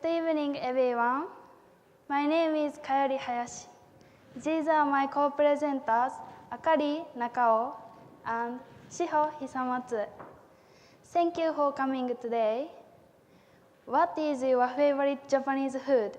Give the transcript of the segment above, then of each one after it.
Good evening, everyone. My name is Kayori Hayashi. These are my co-presenters, Akari Nakao and Shiho Hisamatsu. Thank you for coming today. What is your favorite Japanese food?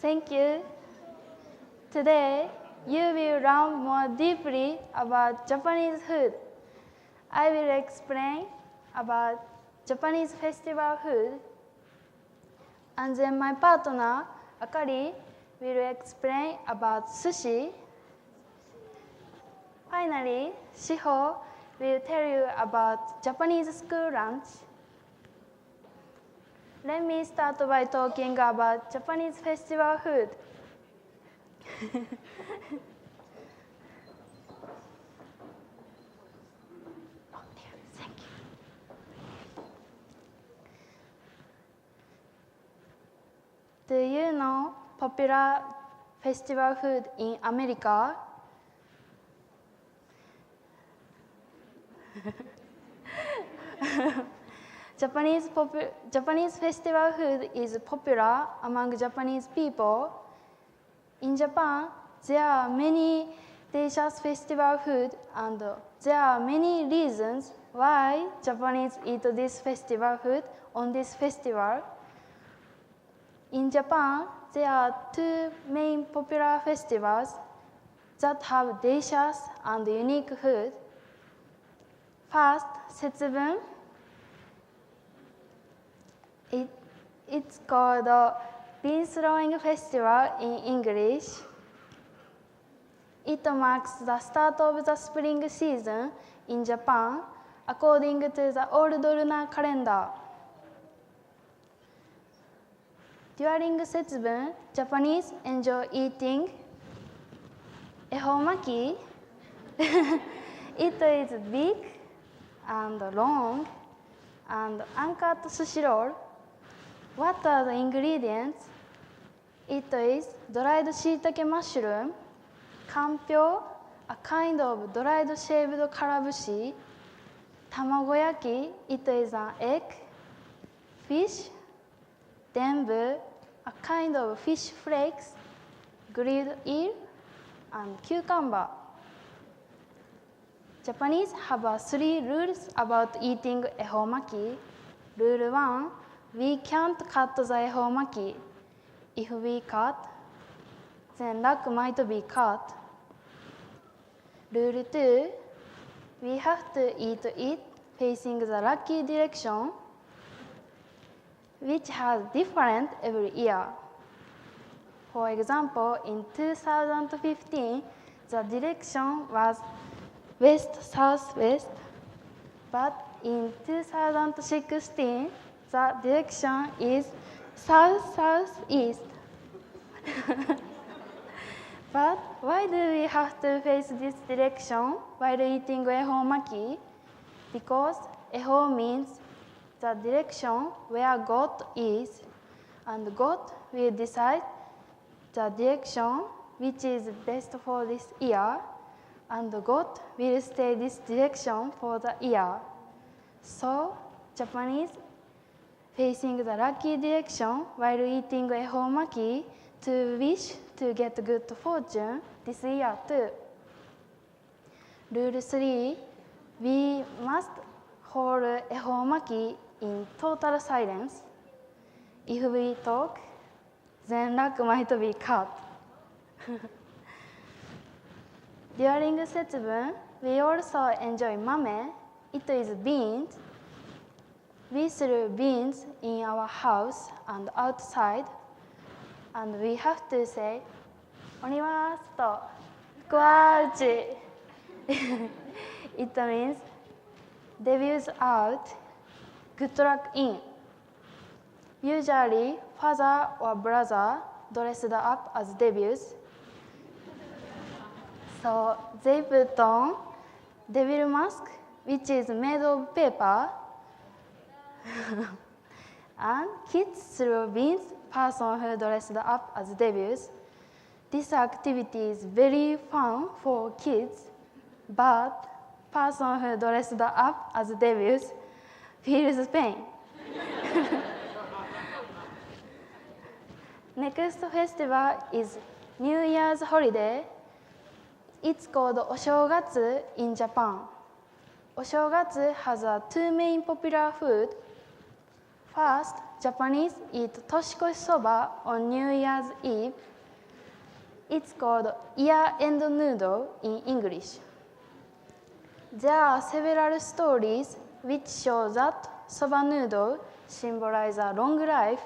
Thank you. Today, you will learn more deeply about Japanese food. I will explain about Japanese festival food, and then my partner, Akari, will explain about sushi. Finally, Shiho will tell you about Japanese school lunch. Let me start by talking about Japanese festival food. Thank you. Do you know popular festival food in America? Japanese festival food is popular among Japanese people. In Japan, there are many delicious festival food, and there are many reasons why Japanese eat this festival food on this festival. In Japan, there are two main popular festivals that have delicious and unique food. First, Setsubun. It's called Bean Throwing Festival in English. It marks the start of the spring season in Japan according to the old lunar calendar. During Setsubun, Japanese enjoy eating Ehoumaki. It is big and long and uncut sushi roll. What are the ingredients? It is dried shiitake mushroom, kanpyo, a kind of dried shaved karabushi, tamagoyaki, it is an egg, fish, denbu, a kind of fish flakes, grilled eel, and cucumber. Japanese have 3 rules about eating Ehoumaki. Rule 1, we can't cut the Ehoumaki. If we cut, then luck might be cut. Rule 2, we have to eat it facing the lucky direction, which has different every year. For example, in 2015, the direction was west-southwest, but in 2016, the direction is south-southeast. But why do we have to face this direction while eating Ehoumaki? Because Eho means the direction where God is, and God will decide the direction which is best for this year, and God will stay this direction for the year. So, Japanese facing the lucky direction while eating Ehoumaki to wish to get good fortune this year too. Rule 3, we must hold Ehoumaki in total silence. If we talk, then luck might be cut. During Setsubun, we also enjoy mame. It is beans. We throw beans in our house and outside, and we have to say, "Onimasu fukuauchi." It means debuts out, good luck in. Usually, father or brother dressed up as devils. So they put on devil mask, which is made of paper, and kids throw beans, person who dressed up as devils. This activity is very fun for kids, but person who dressed up as devils feels pain. Next festival is New Year's holiday. It's called Oshogatsu in Japan. Oshogatsu has two main popular food. First, Japanese eat Toshikoshi Soba on New Year's Eve. It's called year-end noodle in English. There are several stories which show that soba noodle symbolize a long life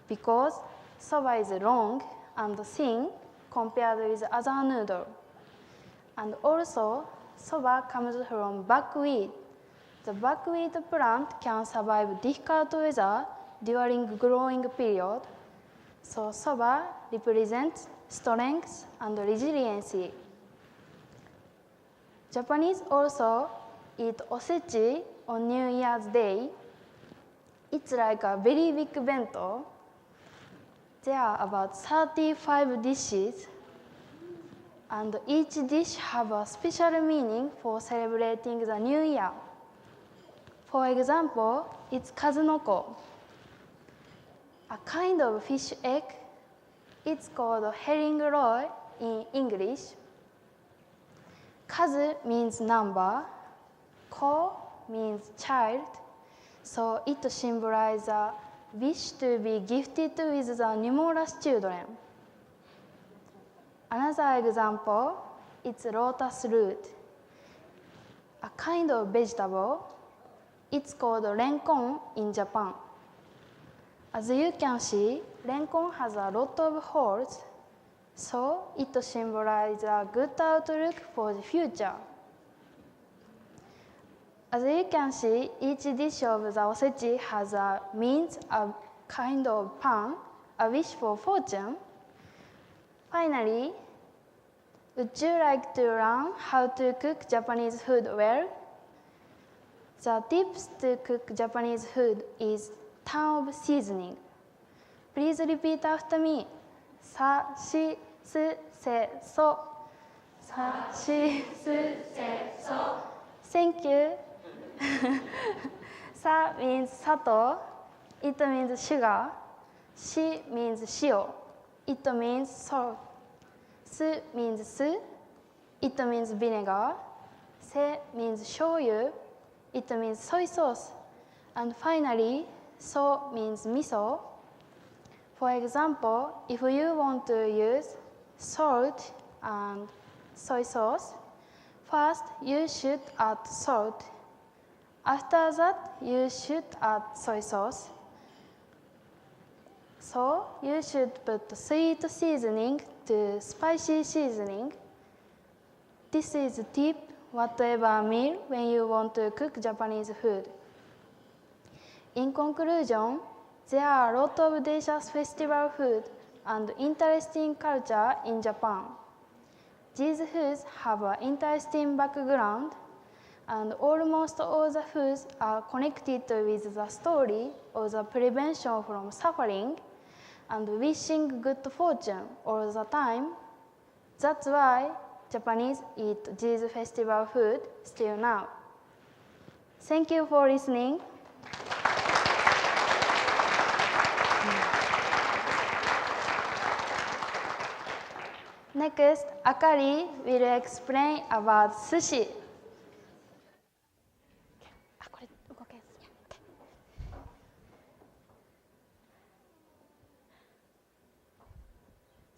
because soba is long and thin compared with other noodle. And also, soba comes from buckwheat. The buckwheat plant can survive difficult weather during growing period. So soba represents strength and resiliency. Japanese also eat osechi on New Year's Day. It's like a very big bento. There are about 35 dishes, and each dish have a special meaning for celebrating the new year. For example, it's Kazunoko, a kind of fish egg. It's called herring roe in English. Kazu means number, ko means child, so it symbolizes a wish to be gifted with the numerous children. Another example, it's lotus root, a kind of vegetable. It's called Renkon in Japan. As you can see, Renkon has a lot of holes, so it symbolizes a good outlook for the future. As you can see, each dish of the osechi has means a kind of pan, a wish for fortune. Finally, would you like to learn how to cook Japanese food well? The tips to cook Japanese food is turn of seasoning. Please repeat after me. Sa, shi, su, se, so. Sa, shi, su, se, so. Thank you. Sa means sato. It means sugar. Shi means shio. It means salt. Su means su. It means vinegar. Se means shoyu. It means soy sauce. And finally, so means miso. For example, if you want to use salt and soy sauce, first you should add salt. After that, you should add soy sauce. So you should put sweet seasoning to spicy seasoning. This is a tip whatever meal when you want to cook Japanese food. In conclusion, there are a lot of delicious festival food and interesting culture in Japan. These foods have an interesting background, and almost all the foods are connected with the story of the prevention from suffering and wishing good fortune all the time. That's why Japanese eat these festival food still now. Thank you for listening. Next, Akari will explain about sushi.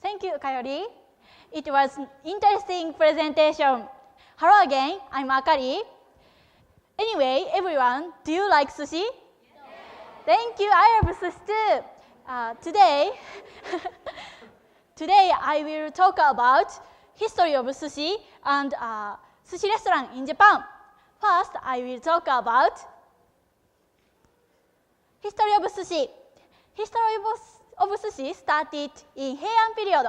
Thank you, Kayori. It was an interesting presentation. Hello again, I'm Akari. Anyway, everyone, do you like sushi? Yes. Thank you, I love sushi too. Today I will talk about history of sushi and sushi restaurant in Japan. First, I will talk about history of sushi. History of sushi started in Heian period.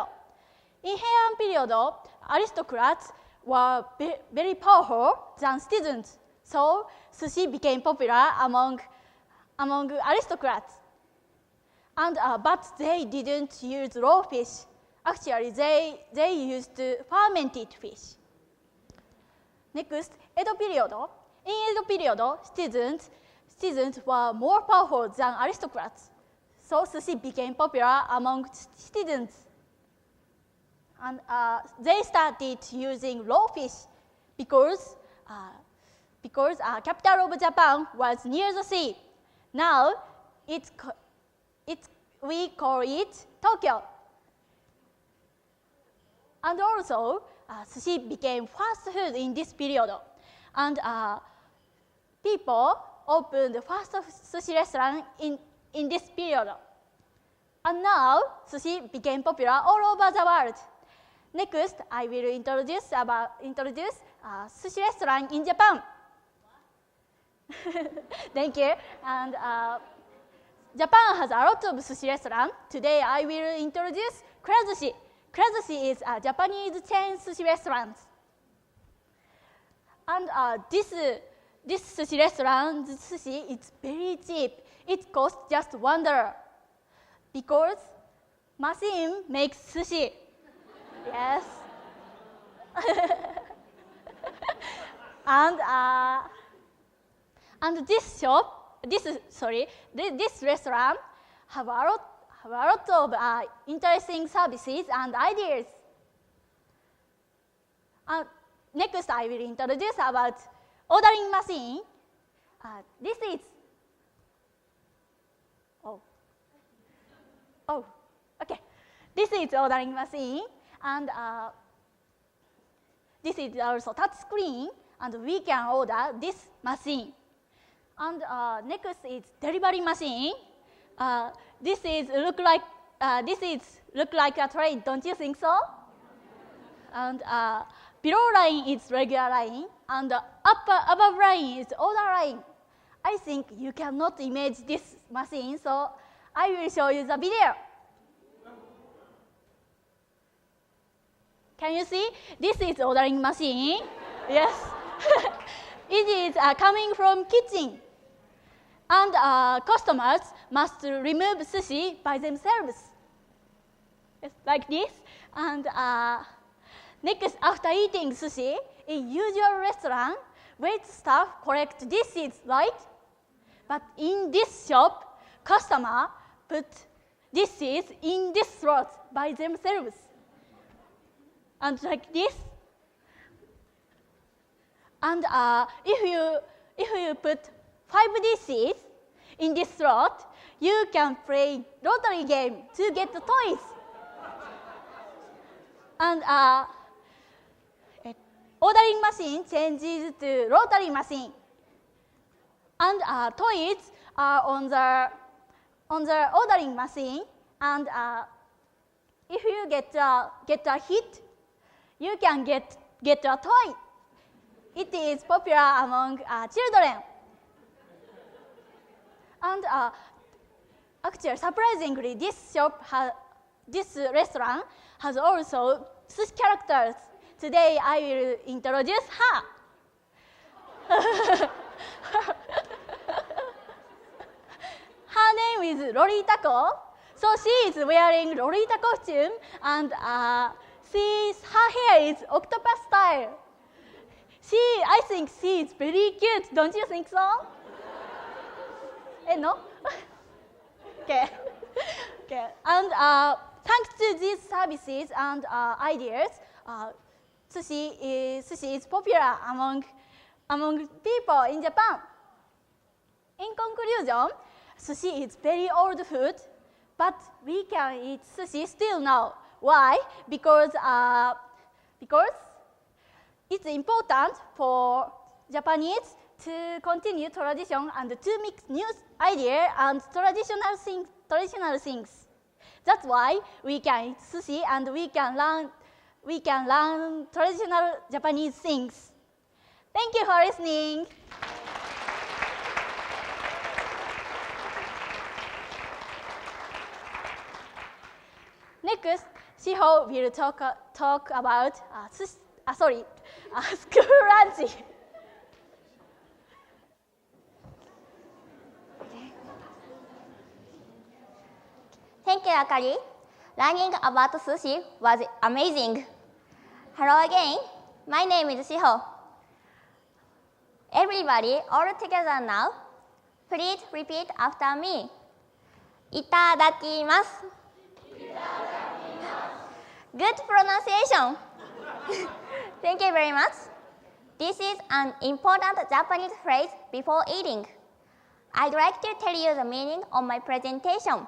In Heian period, aristocrats were very powerful than citizens, so sushi became popular among aristocrats. And but they didn't use raw fish. Actually, they used fermented fish. Next, Edo period. In Edo period, citizens were more powerful than aristocrats. So sushi became popular among citizens. And they started using raw fish because capital of Japan was near the sea. Now we call it Tokyo. And also, sushi became fast food in this period. And people opened the first sushi restaurant in this period. And now, sushi became popular all over the world. Next, I will introduce sushi restaurant in Japan. Thank you. And Japan has a lot of sushi restaurants. Today, I will introduce Kurazushi. Kurazushi is a Japanese chain sushi restaurant. And this sushi restaurant sushi is very cheap. It costs just $1 because machine makes sushi. Yes. And this restaurant have a lot of interesting services and ideas. Next, I will introduce about ordering machine. This is okay. This is ordering machine, and this is also touch screen, and we can order this machine. And next is delivery machine. This look like a train, don't you think so? And below line is regular line, and above line is order line. I think you cannot image this machine, so I will show you the video. Can you see? This is ordering machine. Yes. It is coming from kitchen. And customers must remove sushi by themselves. It's like this. And next, after eating sushi, in usual restaurant, wait staff collect dishes, right? But in this shop, customer put dishes in this slot by themselves. And like this. And if you put 5 dishes in this slot, you can play lottery game to get the toys. And ordering machine changes to lottery machine. And toys are on the ordering machine. And if you get a hit, you can get a toy. It is popular among children. And actually, surprisingly, this restaurant has also sushi characters. Today, I will introduce her. Her name is Loritako. So she is wearing Lolita costume, and her hair is octopus style. I think she is very cute. Don't you think so? No? Okay. And thanks to these services and ideas, sushi is popular among people in Japan. In conclusion, sushi is very old food, but we can eat sushi still now. Why? Because it's important for Japanese to continue tradition and to mix new ideas and traditional things. That's why we can eat sushi and we can learn traditional Japanese things. Thank you for listening. Next, Shiho will talk about school lunch. Thank you, Akari. Learning about sushi was amazing. Hello again. My name is Shiho. Everybody all together now. Please repeat after me. いただきます。Good pronunciation. Thank you very much. This is an important Japanese phrase before eating. I'd like to tell you the meaning of my presentation.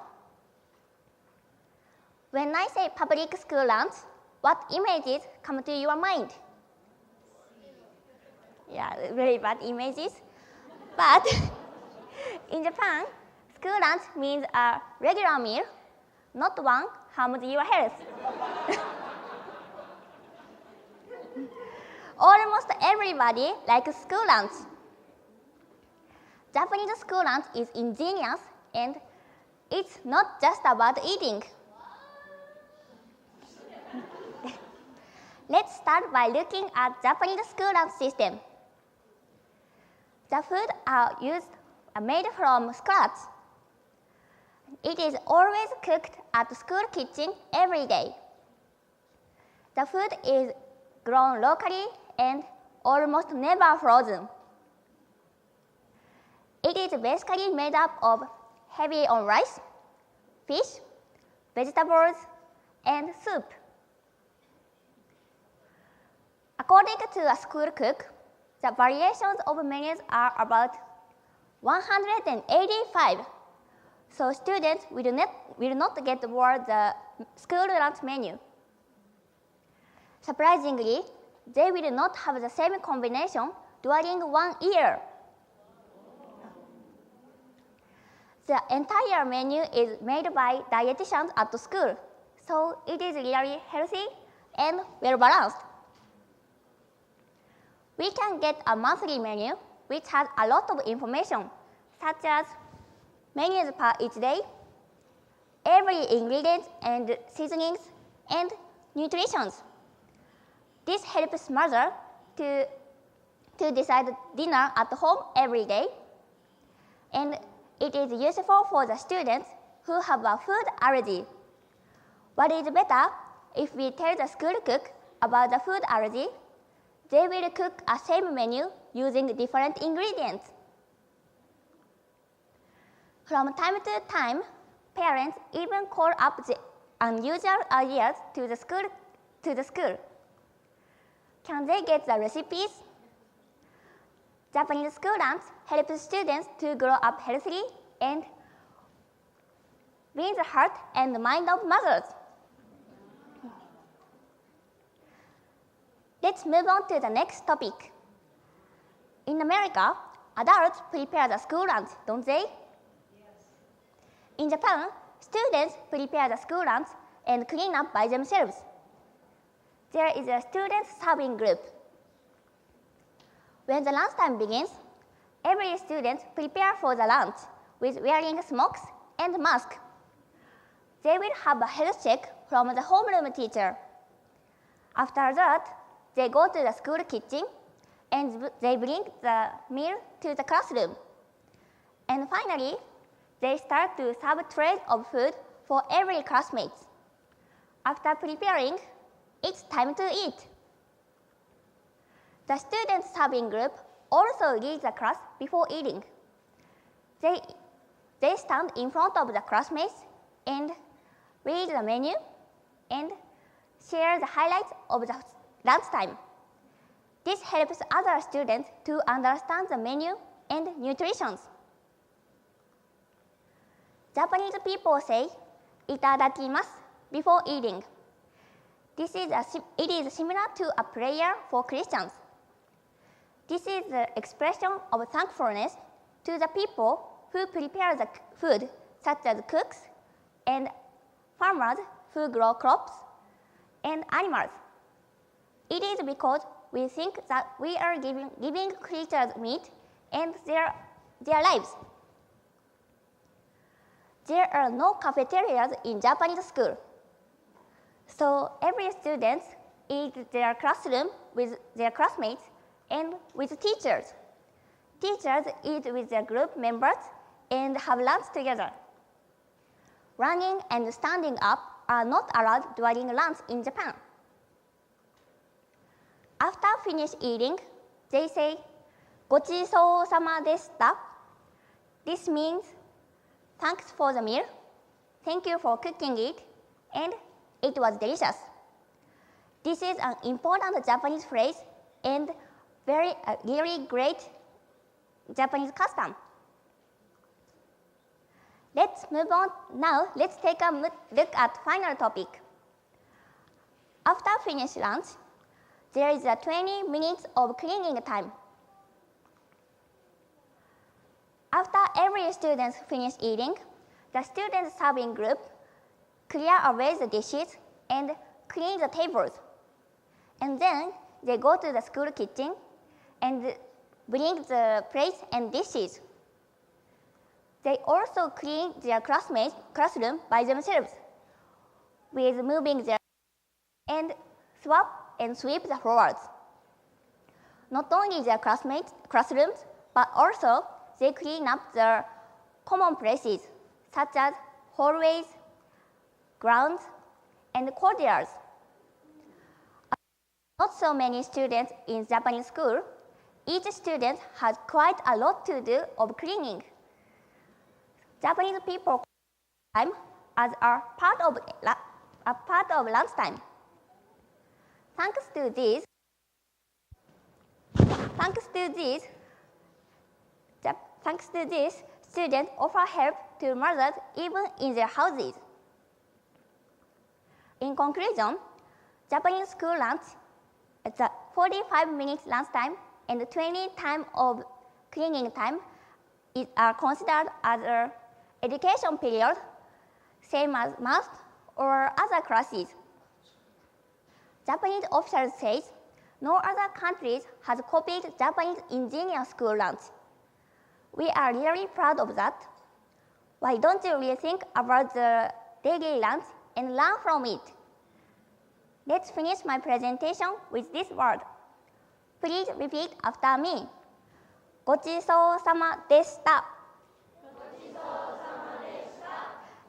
When I say public school lunch, what images come to your mind? Yeah, very bad images. But in Japan, school lunch means a regular meal, not one harms your health. Almost everybody likes school lunch. Japanese school lunch is ingenious and it's not just about eating. Let's start by looking at Japanese school lunch system. The food are made from scratch. It is always cooked at the school kitchen every day. The food is grown locally and almost never frozen. It is basically made up of heavy on rice, fish, vegetables, and soup. According to a school cook, the variations of menus are about 185. So students will not get bored the school lunch menu. Surprisingly, they will not have the same combination during 1 year. The entire menu is made by dietitians at the school, so it is really healthy and well balanced. We can get a monthly menu which has a lot of information, such as menus per each day, every ingredient and seasonings, and nutrition. This helps mother to decide dinner at home every day, and it is useful for the students who have a food allergy. What is better, if we tell the school cook about the food allergy, they will cook a same menu using different ingredients. From time to time, parents even call up the unusual ideas to the school. Can they get the recipes? Japanese school lunch helps students to grow up healthily and win the heart and mind of mothers. Let's move on to the next topic. In America, adults prepare the school lunch, don't they? Yes. In Japan, students prepare the school lunch and clean up by themselves. There is a student serving group. When the lunchtime begins, every student prepares for the lunch with wearing smocks and mask. They will have a health check from the homeroom teacher. After that, they go to the school kitchen and they bring the meal to the classroom. And finally, they start to serve trays of food for every classmate. After preparing, it's time to eat. The student serving group also leads the class before eating. They stand in front of the classmates and read the menu and share the highlights of the lunchtime. This helps other students to understand the menu and nutrition. Japanese people say, いただきます before eating. It is similar to a prayer for Christians. This is the expression of thankfulness to the people who prepare the food, such as cooks and farmers who grow crops and animals. It is because we think that we are giving creatures meat and their lives. There are no cafeterias in Japanese school. So every student eats their classroom with their classmates and with teachers. Teachers eat with their group members and have lunch together. Running and standing up are not allowed during lunch in Japan. After finish eating, they say, ごちそうさまでした. This means thanks for the meal, thank you for cooking it, and it was delicious. This is an important Japanese phrase and really great Japanese custom. Let's move on now. Let's take a look at final topic. After finished lunch, there is a 20 minutes of cleaning time. After every student finishes eating, the student serving group clear away the dishes and clean the tables. And then they go to the school kitchen and bring the plates and dishes. They also clean their classroom by themselves with moving their and swap and sweep the floors. Not only their classrooms, but also they clean up the common places such as hallways, grounds, and courtyards. Not so many students in Japanese school. Each student has quite a lot to do of cleaning. Japanese people time as a part of lunchtime. Thanks to this, students offer help to mothers even in their houses. In conclusion, Japanese school lunch, the 45 minutes lunchtime and 20 time of cleaning time are considered as an education period, same as math or other classes. Japanese officials say no other countries has copied Japanese engineer school lunch. We are really proud of that. Why don't you really think about the daily lunch and learn from it? Let's finish my presentation with this word. Please repeat after me. ごちそうさまでした。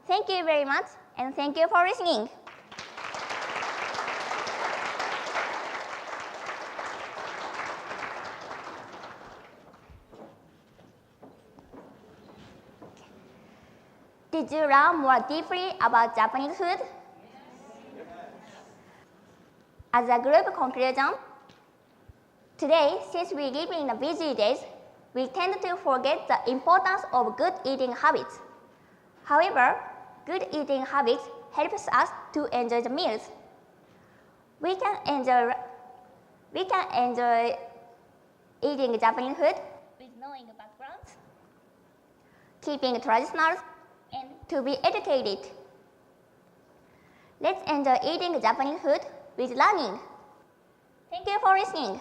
Thank you very much, and thank you for listening. Did you learn more deeply about Japanese food? As a group conclusion, today, since we live in the busy days, we tend to forget the importance of good eating habits. However, good eating habits helps us to enjoy the meals. We can enjoy eating Japanese food with knowing backgrounds, keeping traditionals, and to be educated. Let's enjoy eating Japanese food with learning. Thank you for listening.